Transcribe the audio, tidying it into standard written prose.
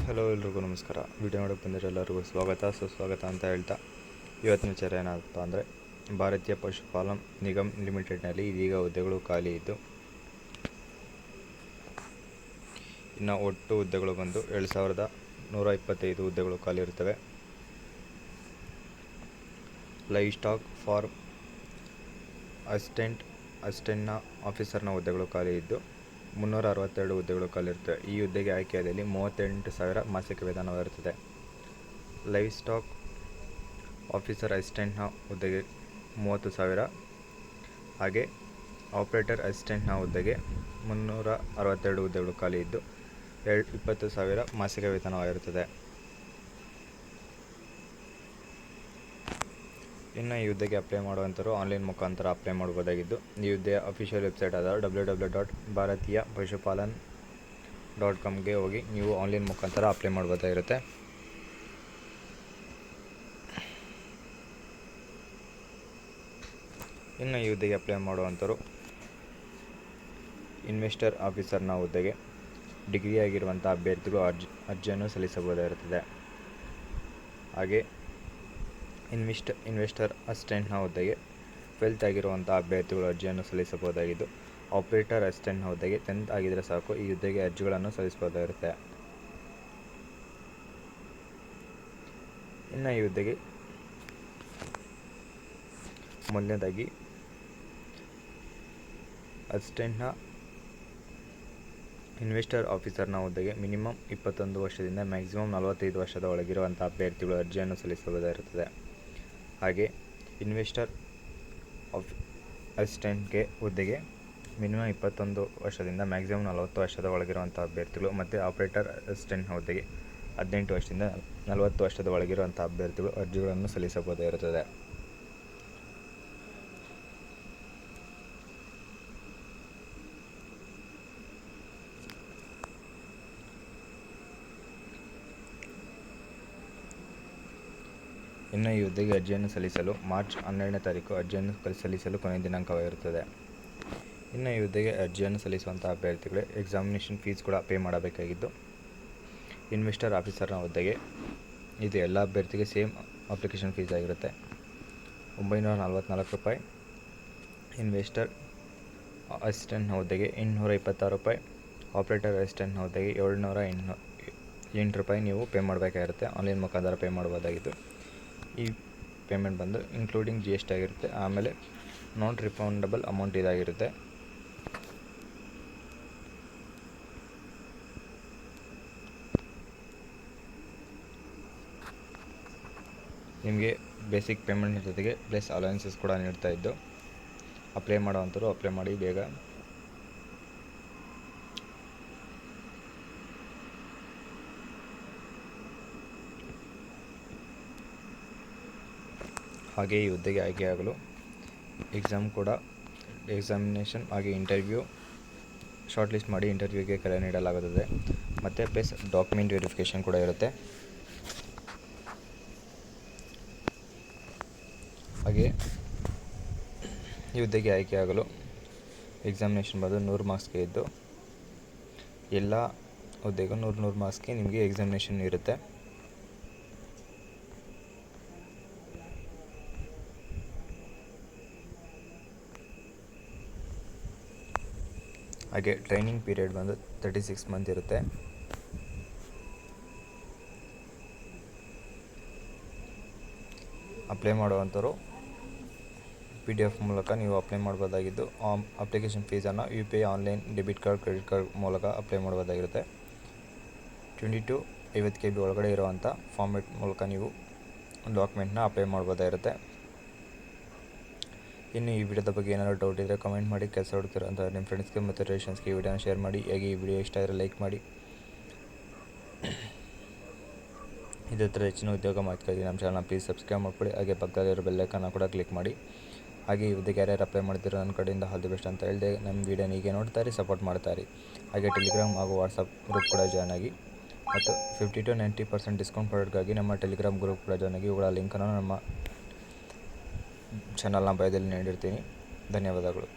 Hello ಎಲ್ರಿಗೂ ನಮಸ್ಕಾರ. Video ನೋಡೋಕ್ಕೆ ಬಂದಿರೋ ಎಲ್ಲರಿಗೂ ಸುಸ್ವಾಗತ ಅಂತ ಹೇಳ್ತಾ, ಇವತ್ತಿನ ವಿಚಾರ ಏನಪ್ಪ ಅಂದರೆ, ಭಾರತೀಯ ಪಶುಪಾಲನ್ ನಿಗಮ್ ಲಿಮಿಟೆಡ್ನಲ್ಲಿ ಇದೀಗ ಹುದ್ದೆಗಳು ಖಾಲಿ ಇದ್ದು, ಇನ್ನು ಒಟ್ಟು ಹುದ್ದೆಗಳು ಬಂದು 7125 ಹುದ್ದೆಗಳು ಖಾಲಿ ಇರುತ್ತವೆ. ಲೈವ್ ಸ್ಟಾಕ್ ಫಾರ್ಮ್ ಅಸಿಸ್ಟೆಂಟ್ನ ಆಫೀಸರ್ನ ಹುದ್ದೆಗಳು ಖಾಲಿ ಇದ್ದು 362 ಹುದ್ದೆಗಳು ಖಾಲಿ ಇರುತ್ತವೆ. ಈ ಹುದ್ದೆಗೆ ಆಯ್ಕೆಯಾದಲ್ಲಿ 38,000 ಮಾಸಿಕ ವೇತನವಿರುತ್ತದೆ. ಲೈವ್ ಸ್ಟಾಕ್ ಆಫೀಸರ್ ಅಸಿಸ್ಟೆಂಟ್ನ ಹುದ್ದೆಗೆ 30,000, ಹಾಗೆ ಆಪರೇಟರ್ ಅಸಿಸ್ಟೆಂಟ್ನ ಹುದ್ದೆಗೆ 362 ಹುದ್ದೆಗಳು ಖಾಲಿ ಇದ್ದು 20,000 ಮಾಸಿಕ ವೇತನವಾಗಿರುತ್ತದೆ. ಇನ್ನು ಈ ಹುದ್ದೆಗೆ ಅಪ್ಲೈ ಮಾಡುವಂಥವರು ಆನ್ಲೈನ್ ಮುಖಾಂತರ ಅಪ್ಲೈ ಮಾಡಬಹುದಾಗಿದ್ದು, ಈ ಹುದ್ದೆಯ ಅಫಿಷಿಯಲ್ ವೆಬ್ಸೈಟ್ ಆದ www.bharatiyapashupalan.comಗೆ ಹೋಗಿ ನೀವು ಆನ್ಲೈನ್ ಮುಖಾಂತರ ಅಪ್ಲೈ ಮಾಡಬಹುದಾಗಿರುತ್ತೆ. ಇನ್ನು ಈ ಹುದ್ದೆಗೆ ಅಪ್ಲೈ ಮಾಡುವಂಥವರು ಇನ್ವೆಸ್ಟರ್ ಆಫೀಸರ್ನ ಹುದ್ದೆಗೆ ಡಿಗ್ರಿ ಆಗಿರುವಂಥ ಅಭ್ಯರ್ಥಿಗಳು ಅರ್ಜಿಯನ್ನು ಸಲ್ಲಿಸಬಹುದಾಗಿರುತ್ತದೆ. ಹಾಗೆ ಇನ್ವೆಸ್ಟರ್ ಅಸಿಸ್ಟೆಂಟ್ನ ಹುದ್ದೆಗೆ 12th ಆಗಿರುವಂಥ ಅಭ್ಯರ್ಥಿಗಳು ಅರ್ಜಿಯನ್ನು ಸಲ್ಲಿಸಬಹುದಾಗಿದ್ದು, ಆಪರೇಟರ್ ಅಸಿಸ್ಟೆಂಟ್ನ ಹುದ್ದೆಗೆ 10th ಆಗಿದ್ದರೆ ಸಾಕು. ಈ ಹುದ್ದೆಗೆ ಅರ್ಜಿಗಳನ್ನು ಸಲ್ಲಿಸಬಹುದಾಗಿರುತ್ತೆ. ಇನ್ನು ಈ ಹುದ್ದೆಗೆ ಮೊದಲನೇದಾಗಿ ಇನ್ವೆಸ್ಟರ್ ಆಫೀಸರ್ನ ಹುದ್ದೆಗೆ ಮಿನಿಮಮ್ 21 ವರ್ಷದಿಂದ ಮ್ಯಾಕ್ಸಿಮಮ್ 45 ವರ್ಷದ ಒಳಗಿರುವಂಥ ಅಭ್ಯರ್ಥಿಗಳು ಅರ್ಜಿಯನ್ನು ಸಲ್ಲಿಸಬಹುದಾಗಿರುತ್ತದೆ. ಹಾಗೆ ಇನ್ವೆಸ್ಟರ್ ಅಸಿಸ್ಟೆಂಟ್ಗೆ ಹುದ್ದೆಗೆ ಮಿನಿಮಮ್ 21 ವರ್ಷದಿಂದ ಮ್ಯಾಕ್ಸಿಮಮ್ 40 ವರ್ಷದ ಒಳಗಿರುವಂಥ ಅಭ್ಯರ್ಥಿಗಳು, ಮತ್ತು ಆಪರೇಟರ್ ಅಸಿಸ್ಟೆಂಟ್ನ ಹುದ್ದೆಗೆ 18 ವರ್ಷದಿಂದ 40 ವರ್ಷದ ಒಳಗಿರುವಂಥ ಅಭ್ಯರ್ಥಿಗಳು ಅರ್ಜಿಗಳನ್ನು ಸಲ್ಲಿಸಬಹುದಾಗಿರುತ್ತದೆ. ಇನ್ನು ಈ ಹುದ್ದೆಗೆ ಅರ್ಜಿಯನ್ನು ಸಲ್ಲಿಸಲು ಮಾರ್ಚ್ 12ನೇ ತಾರೀಕು ಅರ್ಜಿಯನ್ನು ಸಲ್ಲಿಸಲು ಕೊನೆಯ ದಿನಾಂಕವಾಗಿರುತ್ತದೆ. ಇನ್ನು ಈ ಹುದ್ದೆಗೆ ಅರ್ಜಿಯನ್ನು ಸಲ್ಲಿಸುವಂಥ ಅಭ್ಯರ್ಥಿಗಳೇ ಎಕ್ಸಾಮಿನೇಷನ್ ಫೀಸ್ ಕೂಡ ಪೇ ಮಾಡಬೇಕಾಗಿದ್ದು, ಇನ್ವೆಸ್ಟರ್ ಆಫೀಸರ್ನ ಹುದ್ದೆಗೆ ಇದು ಎಲ್ಲ ಅಭ್ಯರ್ಥಿಗೆ ಸೇಮ್ ಅಪ್ಲಿಕೇಶನ್ ಫೀಸ್ ಆಗಿರುತ್ತೆ, 944 ರೂಪಾಯಿ. ಇನ್ವೆಸ್ಟರ್ ಅಸಿಸ್ಟೆಂಟ್ನ ಹುದ್ದೆಗೆ 826 ರೂಪಾಯಿ. ಆಪರೇಟರ್ ಅಸಿಸ್ಟೆಂಟ್ನ ಹುದ್ದೆಗೆ 708 ರೂಪಾಯಿ ನೀವು ಪೇ ಮಾಡಬೇಕಾಗಿರುತ್ತೆ. ಆನ್ಲೈನ್ ಮುಖಾಂತರ ಪೇ ಮಾಡಬಹುದಾಗಿದ್ದು, ಈ ಪೇಮೆಂಟ್ ಬಂದು ಇನ್ಕ್ಲೂಡಿಂಗ್ GST ಆಗಿರುತ್ತೆ. ಆಮೇಲೆ ನಾನ್ ರಿಫಂಡಬಲ್ ಅಮೌಂಟ್ ಇದಾಗಿರುತ್ತೆ. ನಿಮಗೆ ಬೇಸಿಕ್ ಪೇಮೆಂಟ್ ಜೊತೆಗೆ ಪ್ಲಸ್ ಅಲವೆನ್ಸಸ್ ಕೂಡ ನೀಡ್ತಾ ಇದ್ದು, ಅಪ್ಲೈ ಮಾಡೋವಂಥವ್ರು ಅಪ್ಲೈ ಮಾಡಿ ಬೇಗ. ಹಾಗೆ ಈ ಹುದ್ದೆಗೆ ಆಯ್ಕೆಯಾಗಲು ಎಕ್ಸಾಮಿನೇಷನ್ ಹಾಗೆ ಇಂಟರ್ವ್ಯೂ ಶಾರ್ಟ್ ಲಿಸ್ಟ್ ಮಾಡಿ ಇಂಟರ್ವ್ಯೂಗೆ ಕರೆ ನೀಡಲಾಗುತ್ತದೆ, ಮತ್ತು ಪ್ಲಸ್ ಡಾಕ್ಯುಮೆಂಟ್ ವೆರಿಫಿಕೇಷನ್ ಕೂಡ ಇರುತ್ತೆ. ಹಾಗೆ ಈ ಹುದ್ದೆಗೆ ಆಯ್ಕೆಯಾಗಲು ಎಕ್ಸಾಮಿನೇಷನ್ ಬಂದು 100 ಮಾರ್ಕ್ಸ್ಗೆ ಇದ್ದು, ಎಲ್ಲ ಹುದ್ದೆಗೂ 100 ಮಾರ್ಕ್ಸ್ಗೆ ನಿಮಗೆ ಎಕ್ಸಾಮಿನೇಷನ್ ಇರುತ್ತೆ. ಹಾಗೆ ಟ್ರೈನಿಂಗ್ ಪೀರಿಯಡ್ ಬಂದು 36 ಮಂತ್ ಇರುತ್ತೆ. ಅಪ್ಲೈ ಮಾಡುವಂಥವ್ರು PDF ಮೂಲಕ ನೀವು ಅಪ್ಲೈ ಮಾಡ್ಬೋದಾಗಿದ್ದು, ಅಪ್ಲಿಕೇಶನ್ ಫೀಸನ್ನು UPI online debit card, credit card ಮೂಲಕ ಅಪ್ಲೈ ಮಾಡ್ಬೋದಾಗಿರುತ್ತೆ. 2250 KB ಒಳಗಡೆ ಇರುವಂಥ ಫಾರ್ಮೆಟ್ ಮೂಲಕ ನೀವು ಡಾಕ್ಯುಮೆಂಟ್ನ ಅಪ್ಲೈ ಮಾಡ್ಬೋದಾಗಿರುತ್ತೆ. ಇನ್ನು ಈ ವಿಡಿಯೋದ ಬಗ್ಗೆ ಏನಾದರೂ ಡೌಟ್ ಇದ್ದರೆ ಕಮೆಂಟ್ ಮಾಡಿ. ಕೆಲಸ ಹುಡುಕ್ತಿರೋಂಥ ನಿಮ್ಮ ಫ್ರೆಂಡ್ಸ್ಗೆ ಮತ್ತು ರಿಲೇಷನ್ಸ್ಗೆ ಈ ವಿಡಿಯೋನ ಶೇರ್ ಮಾಡಿ. ಹಾಗೆ ಈ ವಿಡಿಯೋ ಇಷ್ಟ ಆದರೆ ಲೈಕ್ ಮಾಡಿ. ಇದೇ ಥರ ಹೆಚ್ಚಿನ ಉದ್ಯೋಗ ಮಾಹಿತಿಗಾಗಿ ನಮ್ಮ ಚಾನಲ್ನ ಪ್ಲೀಸ್ ಸಬ್ಸ್ಕ್ರೈಬ್ ಮಾಡ್ಕೊಳ್ಳಿ. ಹಾಗೆ ಪಕ್ಕದಲ್ಲಿರೋ ಬೆಲ್ ಐಕಾನ್ನ ಕೂಡ ಕ್ಲಿಕ್ ಮಾಡಿ. ಹಾಗೆ ಈ ಹುದ್ದೆಗೆ ಯಾರ್ಯಾರು ಅಪ್ಲೈ ಮಾಡ್ತಿರೋ ನನ್ನ ಕಡೆಯಿಂದ ಆಲ್ ದಿ ಬೆಸ್ಟ್ ಅಂತ ಹೇಳಿದೆ. ನಮ್ಮ ವಿಡಿಯೋನ ಹೀಗೆ ನೋಡ್ತಾರೆ, ಸಪೋರ್ಟ್ ಮಾಡ್ತಾರೆ. ಹಾಗೆ ಟೆಲಿಗ್ರಾಮ್ ಹಾಗೂ ವಾಟ್ಸಪ್ ಗ್ರೂಪ್ ಕೂಡ ಜಾಯ್ನ್ ಆಗಿ, ಮತ್ತು 50 to 90% ಡಿಸ್ಕೌಂಟ್ ಪ್ರಾಡಕ್ಟ್ಗಾಗಿ ನಮ್ಮ ಟೆಲಿಗ್ರಾಮ್ ಗ್ರೂಪ್ ಕೂಡ ಜಾಯ್ನ್ ಆಗಿ. ಇವುಗಳ ಲಿಂಕನ್ನು ನಮ್ಮ ಚಾನಲ್ನ ಬಯೋದಲ್ಲಿ ನೀಡಿರ್ತೀನಿ. ಧನ್ಯವಾದಗಳು.